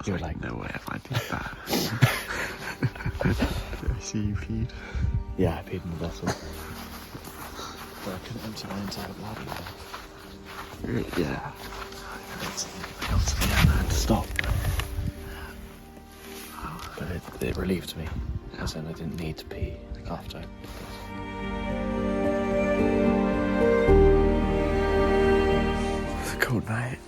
was like, no way have I did that. Did I see you feed? Yeah, I peed in the vessel. But I couldn't empty my entire bladder. Yeah. I had to stop. But it relieved me. As in I didn't need to pee after. It's a cold night.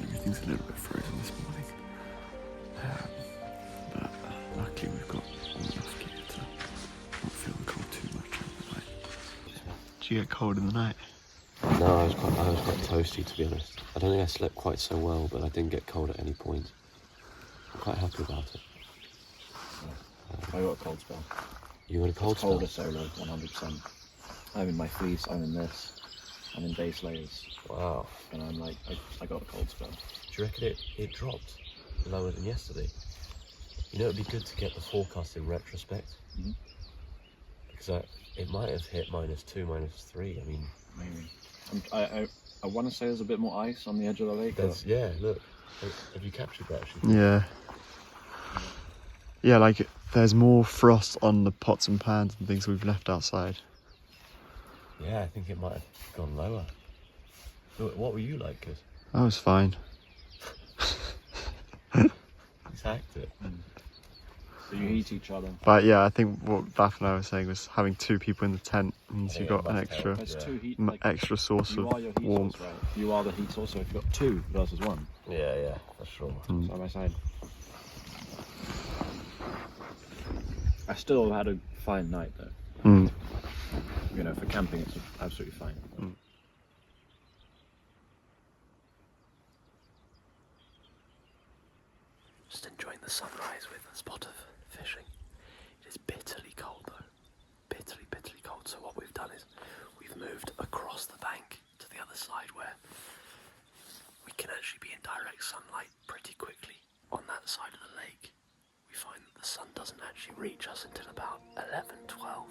Everything's a little bit frozen this morning. But luckily we've got enough gear to not feel the cold too much over the night. Did you get cold in the night? No, I was quite toasty, to be honest. I don't think I slept quite so well, but I didn't get cold at any point. I'm quite happy about it. I got a cold spell. You got a cold spell? Colder solo, 100%. I'm in my fleece, I'm in this, I'm in base layers. Wow. And I'm like, I got a cold spell. Do you reckon it dropped lower than yesterday? You know, it'd be good to get the forecast in retrospect. Mm-hmm. Because it might have hit -2, -3. I mean, maybe. I want to say there's a bit more ice on the edge of the lake. Yeah, look. Have you captured that actually? Yeah. Yeah, like there's more frost on the pots and pans and things we've left outside. Yeah, I think it might have gone lower. Look, what were you like, Cus? I was fine. He's hacked it. So you eat each other. But yeah, I think what Bap and I were saying was having 2 people in the tent means you've got an extra extra source of warmth. Source, right? You are the heat source, so if you've got 2 versus 1. Yeah, for sure. Side by side. I still had a fine night though. You know, for camping it's absolutely fine. Just enjoying the sunrise with a spot of fishing. It is bitterly cold though. Bitterly cold. So what we've done is we've moved across the bank to the other side where we can actually be in direct sunlight pretty quickly. On that side of the lake, we find that the sun doesn't actually reach us until about 11, 12.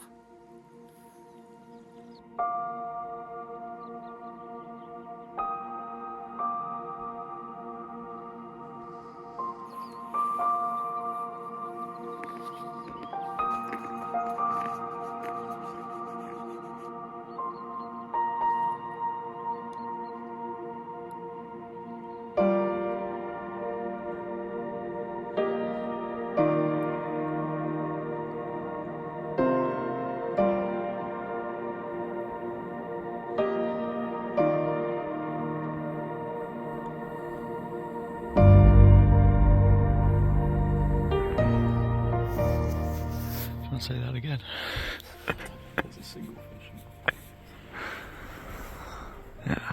Say that again. It's a single fish. Yeah.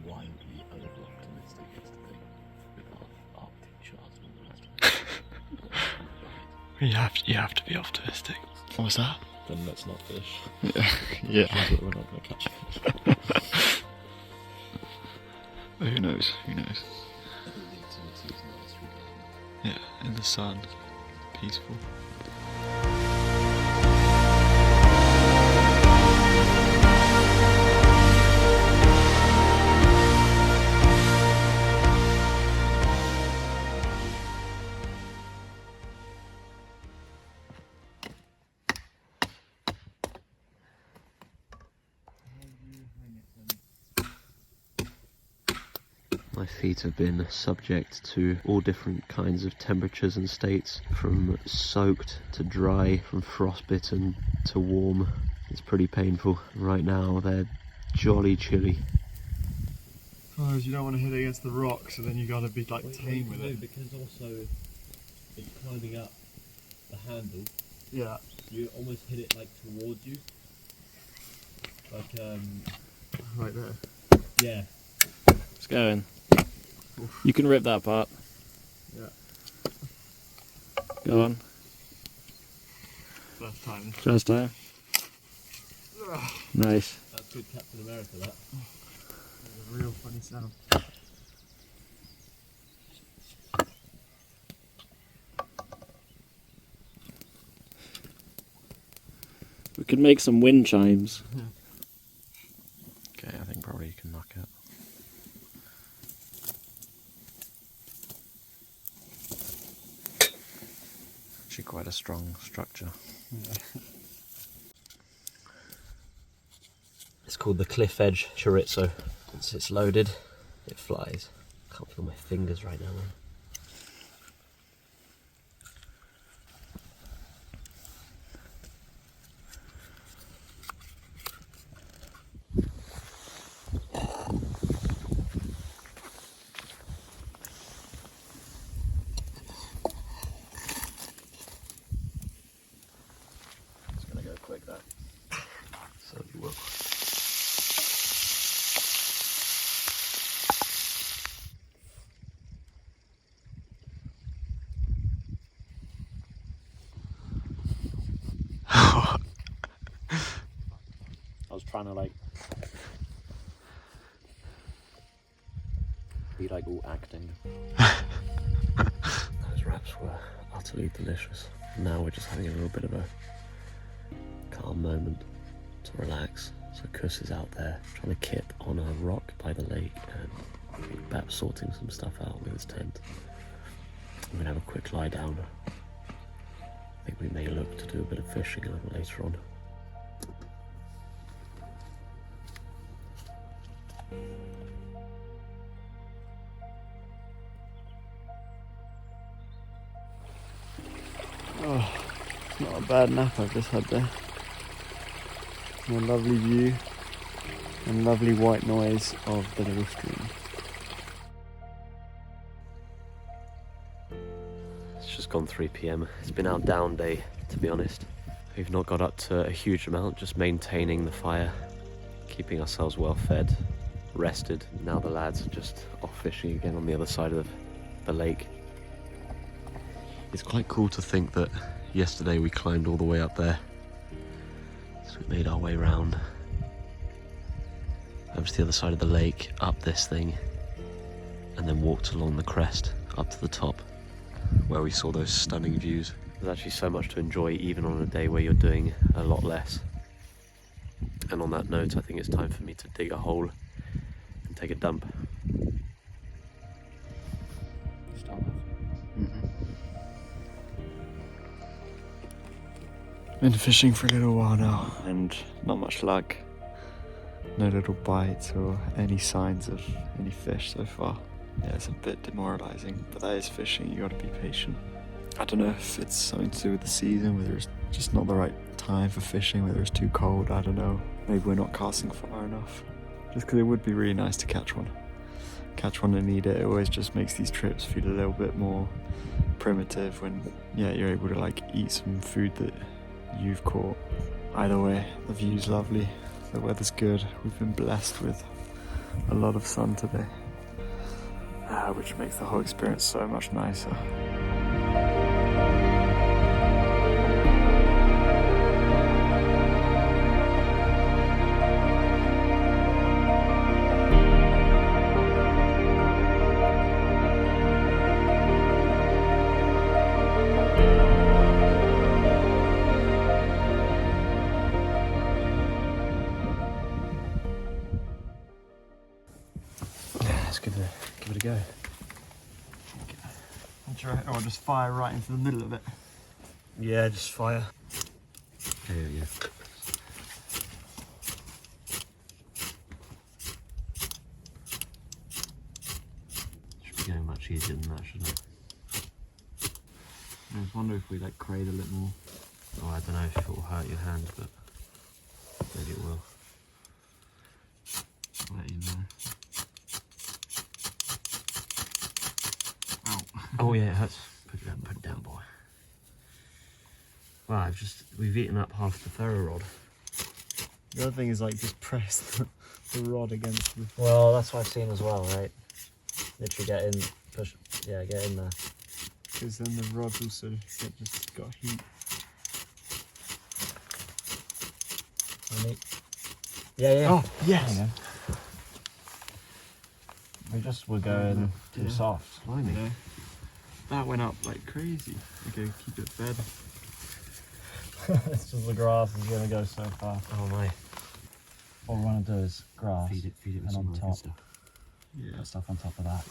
Wildly over-optimistic yesterday with our Arctic charts and all the rest. You have to be optimistic. What was that? Then let's not fish. Yeah. We're not going to catch fish. But who knows? Yeah, in the sun. Peaceful. My feet have been subject to all different kinds of temperatures and states, from soaked to dry, from frostbitten to warm. It's pretty painful. Right now they're jolly chilly. Oh, you don't want to hit it against the rocks, so then you got to be like tame with it. Because also it's climbing up the handle. Yeah. You almost hit it like towards you. Like Right there. yeah. It's going. You can rip that part. Yeah. Go on. First time. First time. Nice. That's good Captain America, that. That's a real funny sound. We could make some wind chimes. Okay, I think probably you can knock it. actually quite a strong structure. It's called the cliff edge chorizo. Once it's loaded, it flies. Can't feel my fingers right now, man. It's gonna go quick though. So you will. I was trying to like be like all acting. Those wraps were utterly delicious. Now we're just having a little bit of a calm moment to relax. So Cus is out there trying to kip on a rock by the lake, and I think Bap's sorting some stuff out with his tent. I'm gonna have a quick lie down. I think we may look to do a bit of fishing a little later on. Oh, it's not a bad nap I've just had there. And a lovely view and lovely white noise of the little stream. It's just gone 3 PM. It's been our down day, to be honest. We've not got up to a huge amount, just maintaining the fire, keeping ourselves well fed, rested. Now the lads are just off fishing again on the other side of the lake. It's quite cool to think that yesterday we climbed all the way up there. So we made our way round over to the other side of the lake, up this thing, and then walked along the crest up to the top, where we saw those stunning views. There's actually so much to enjoy even on a day where you're doing a lot less. And on that note, I think it's time for me to dig a hole and take a dump. Been fishing for a little while now and not much luck. No little bites or any signs of any fish so far. Yeah, it's a bit demoralising, but that is fishing, you gotta be patient. I don't know if it's something to do with the season, whether it's just not the right time for fishing, whether it's too cold, I don't know. Maybe we're not casting far enough. Just because it would be really nice to catch one. Catch one and eat it. It always just makes these trips feel a little bit more primitive when, yeah, you're able to like eat some food that you've caught. Either way, the view's lovely, the weather's good. We've been blessed with a lot of sun today, which makes the whole experience so much nicer. Let's give it a go. Or just fire right into the middle of it. Yeah, just fire. There we go. Should be going much easier than that, shouldn't it? I just wonder if we like cradle it more. Oh, I don't know if it will hurt your hand, but maybe it will. I'll let you know. Ow. Oh yeah, it hurts. Put it down, boy. Wow, we've eaten up half the ferro rod. The other thing is like just press the rod against the... Well, that's what I've seen as well, right? Literally get in, push, yeah, get in there. Because then the rod will sort of just got heat. Yeah. Oh, yes! We just were going too Yeah. soft. Slimy. Yeah. That went up like crazy. Okay, keep it fed. It's just the grass is gonna go so far. Oh my. All we want to do is grass. Feed it with and some on good top, stuff. Yeah, put stuff on top of that.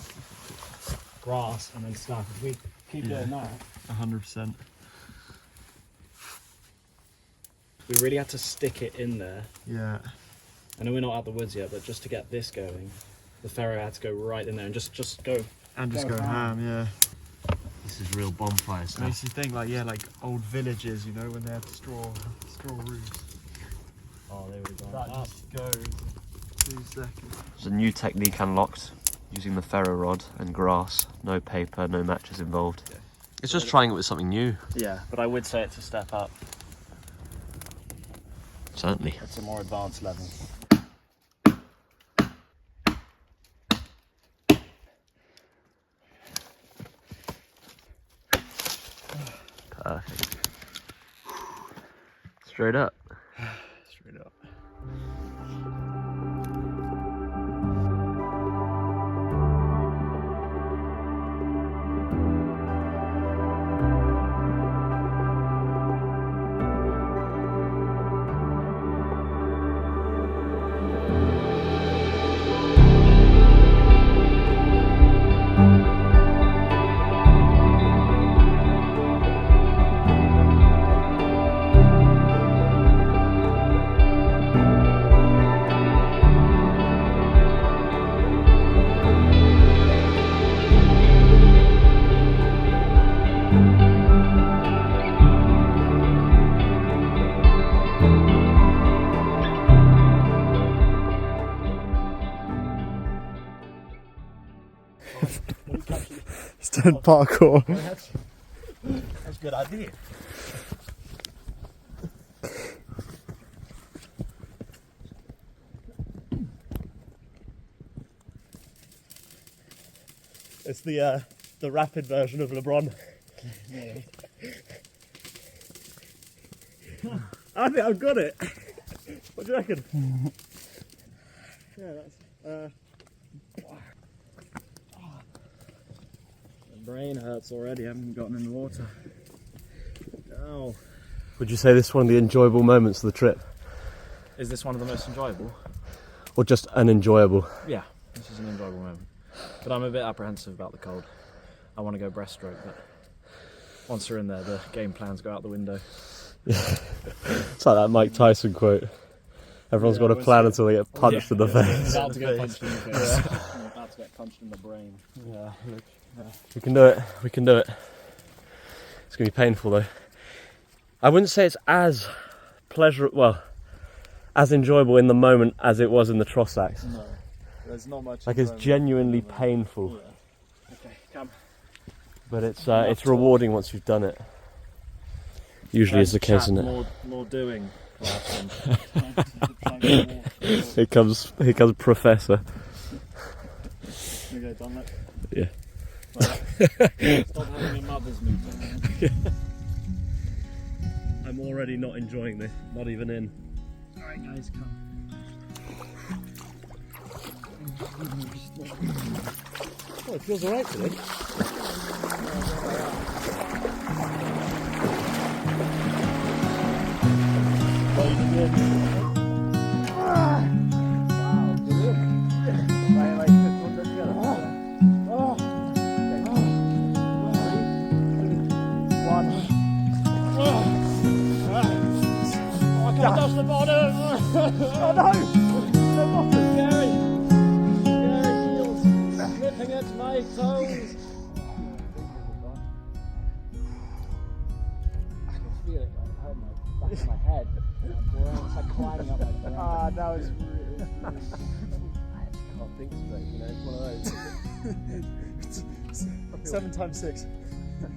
Grass and then stuff. If we keep Yeah. doing that, 100%. we really had to stick it in there. Yeah. I know we're not out the woods yet, but just to get this going, the ferro had to go right in there and just go. And just go ham, yeah. This is real bonfire stuff. Makes you think like old villages, you know, when they had straw roofs. Oh, there we go. That just goes in 2 seconds. There's a new technique unlocked using the ferro rod and grass. No paper, no matches involved. Yeah. It's just trying it with something new. Yeah, but I would say it's a step up. Certainly. It's a more advanced level. Perfect. Straight up. Straight up. He's done parkour. That's a good idea. It's the rapid version of LeBron. I think I've got it. What do you reckon? Yeah, that's. The brain hurts already. I haven't gotten in the water. Oh. Would you say this is one of the enjoyable moments of the trip? Is this one of the most enjoyable? Or just an enjoyable? Yeah, this is an enjoyable moment. But I'm a bit apprehensive about the cold. I want to go breaststroke, but once you're in there, the game plans go out the window. It's like that Mike Tyson quote. Everyone's got a plan until they get punched in the face. About to get punched in the face. I'm about to get punched in the brain. Yeah, look. We can do it. We can do it. It's going to be painful though. I wouldn't say it's as as enjoyable in the moment as it was in the Trossachs. No, there's not much. Like it's genuinely painful. Yeah. Okay, come. But it's rewarding once you've done it. Usually is the case, isn't it? More doing. Here comes Professor. Okay, done that. Yeah. Right. Stop having your mother's movement. I'm already not enjoying this. Not even in. Alright guys, come. Oh, it feels alright today. Touch the bottom! Oh no! The bottom! Scary! Scary heels! Nipping at my toes! I can feel it right behind my back of my head. My brain's like climbing up my brain. Ah, that was really... I actually can't think straight, you know, it's one of those. 7 times 6.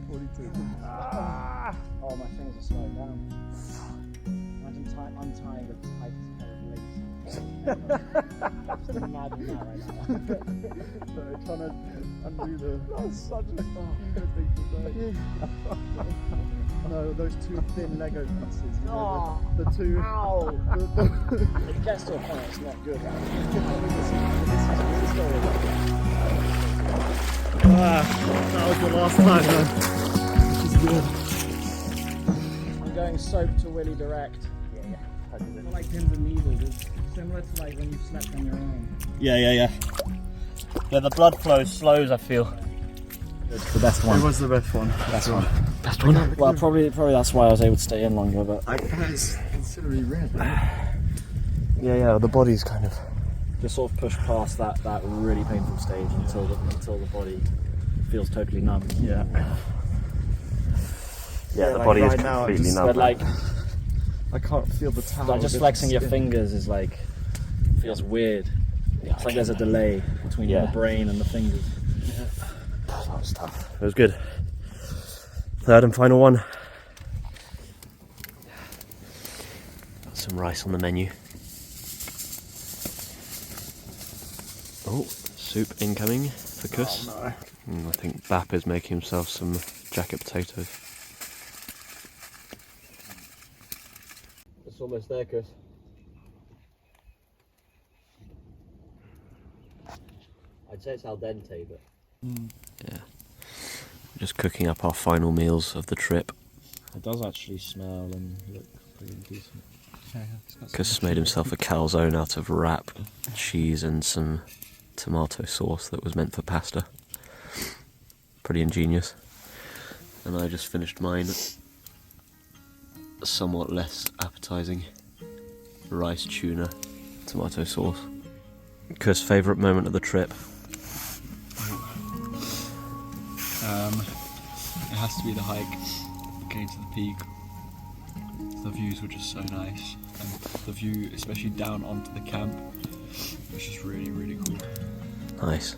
42. Ah! Oh, my fingers are slowing down. Imagine untying the tightest pair of laces. Just imagine that right now. So trying to undo the... That's such a thing to say. No, those 2 thin Lego pieces. You know, the 2... Ow! It gets to a point it's not good. That was the last time, man. This is good. I'm going soap to Willy direct. It's not like pins and needles. It's similar to like when you slept on your own. Yeah, the blood flow slows, I feel. It's the best one. It was the best one. Best one. Best one? Well, probably that's why I was able to stay in longer. But Guys, gonna be red, right? Yeah, the body's kind of... Just sort of push past that really painful stage until the body feels totally numb. Yeah, the like body is right now, I'm completely just- numb. But like I can't feel the towel. just flexing your fingers is like feels weird. It's like there's a delay between the brain and the fingers. That was tough. It was good. Third and final one. Got some rice on the menu. Oh, soup incoming for Cus. Oh, no. I think Bap is making himself some jacket potatoes. It's almost there, Cus. I'd say it's al dente, but... Yeah. Just cooking up our final meals of the trip. It does actually smell and look pretty decent. Cus made himself a calzone out of wrap, cheese and some tomato sauce that was meant for pasta. Pretty ingenious. And I just finished mine. Somewhat less appetizing. Rice, tuna, tomato sauce. Cus, favourite moment of the trip? It has to be the hike, getting to the peak. The views were just so nice, and the view, especially down onto the camp, was just really, really cool. Nice.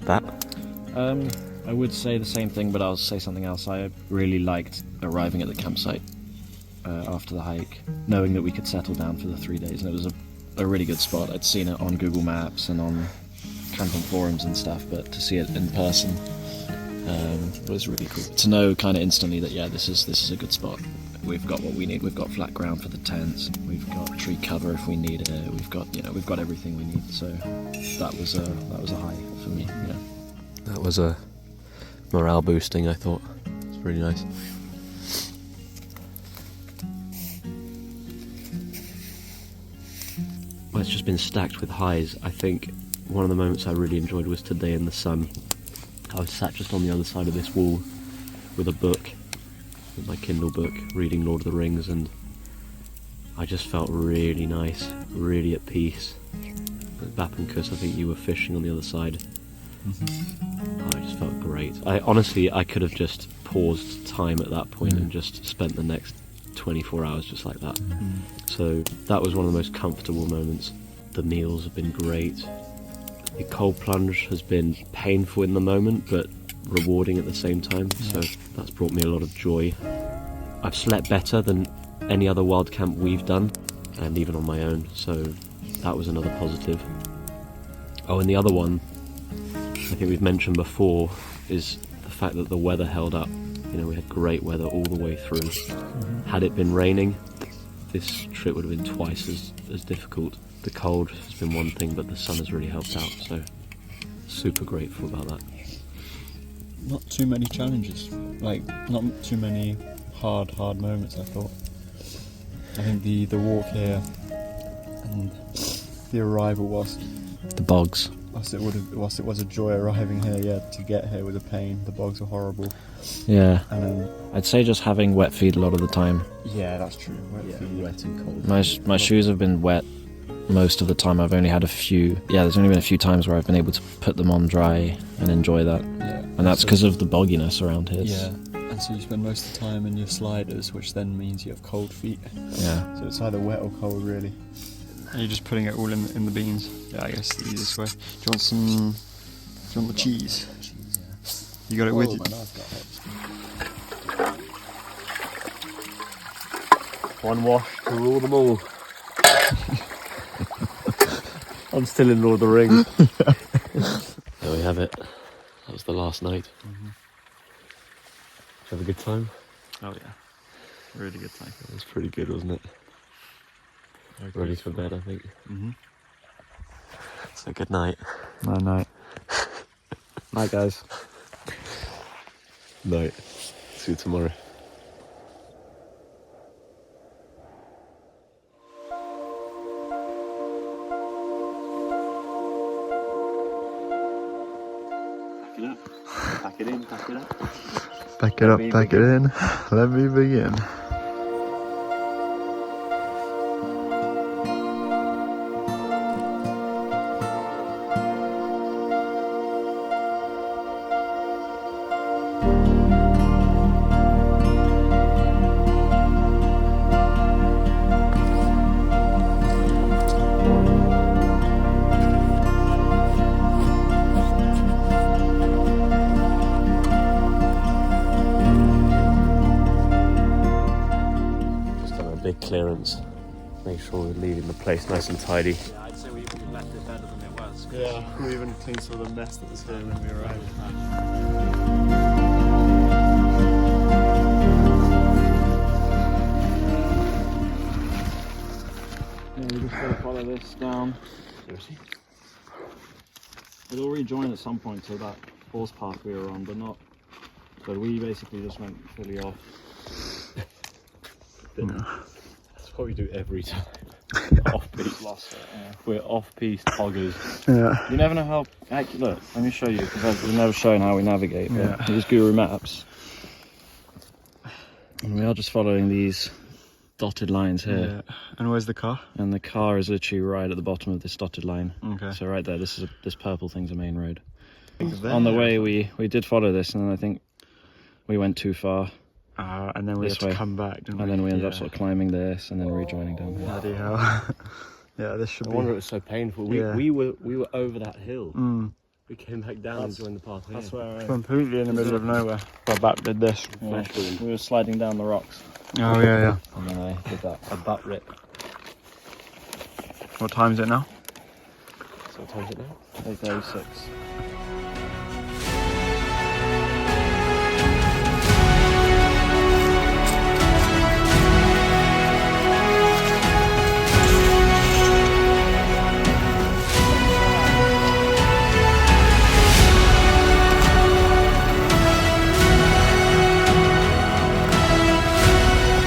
Bap? I would say the same thing, but I'll say something else. I really liked arriving at the campsite after the hike, knowing that we could settle down for the 3 days, and it was a really good spot. I'd seen it on Google Maps and on camping forums and stuff, but to see it in person was really cool. To know kind of instantly that this is a good spot. We've got what we need. We've got flat ground for the tents. We've got tree cover if we need it. We've got everything we need. So that was a high for me. Yeah. That was a morale boosting, I thought. It's really nice. Well, it's just been stacked with highs. I think one of the moments I really enjoyed was today in the sun. I was sat just on the other side of this wall with a book, with my Kindle book, reading Lord of the Rings, and I just felt really nice, really at peace. At Bap and Cus, I think you were fishing on the other side. I just felt great. I could have just paused time at that point and just spent the next 24 hours just like that. So that was one of the most comfortable moments. The meals have been great. The cold plunge has been painful in the moment, but rewarding at the same time. So that's brought me a lot of joy. I've slept better than any other wild camp we've done, and even on my own. So that was another positive. Oh, and the other one, I think we've mentioned before, is the fact that the weather held up. You know, we had great weather all the way through. Had it been raining, this trip would have been twice as difficult. The cold has been one thing, but the sun has really helped out, so super grateful about that. Not too many challenges, like not too many hard moments, I thought. I think the walk here and the arrival was The bogs. it was a joy arriving here. To get here was a pain. The bogs were horrible. Yeah. And I'd say just having wet feet a lot of the time. yeah, that's true. Wet and cold. My shoes have been wet most of the time. I've only had there's only been a few times where I've been able to put them on dry and enjoy that. Yeah. And that's because of the bogginess around here. Yeah. And so you spend most of the time in your sliders, which then means you have cold feet. Yeah. So it's either wet or cold, really. And you're just putting it all in the beans. Yeah, I guess the easiest way. Do you want the cheese? Cheese, yeah. You got it with you? One wash to rule them all. I'm still in Lord of the Rings. There we have it. That was the last night. Did you have a good time? Oh yeah, really good time. It was pretty good, wasn't it? Ready for bed, I think. So good night. Night. Night, guys. Night. See you tomorrow. Pack it up. Pack it up. Pack it up, pack it in. Let me begin. big clearance. Make sure we're leaving the place nice and tidy. Yeah, I'd say we left it better than it was. Yeah, we even cleaned some of the mess that was here when we arrived. Yeah, we just gotta follow this down. It'll rejoin at some point to that horse path we were on, but not. But we basically just went fully off. That's what we do every time. Off-piste. Lost it. Yeah. We're off-piste hoggers. Yeah. You never know how. Look, let me show you because we've never shown how we navigate. Yeah. We use Guru Maps, and we are just following these dotted lines here. Yeah. And where's the car? And the car is literally right at the bottom of this dotted line. Okay. So right there, this purple thing's a main road. There. On the way, we did follow this, and then I think we went too far, And then we This had to way. come back, didn't we? and then we ended up sort of climbing this, and then rejoining down here. Bloody hell. Yeah, this should No be... wonder it was so painful. Yeah. We were over that hill. Mm. We came back down and joined the path here. That's where Completely in the middle of nowhere. Well, Bap did this. we were sliding down the rocks, Oh, yeah. and then I did that a butt rip. What time is it now? So what time is it now? 8:36.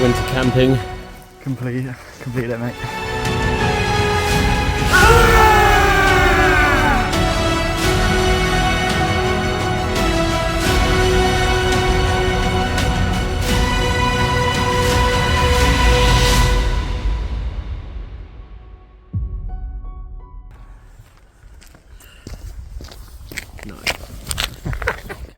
Winter camping. Complete it, mate.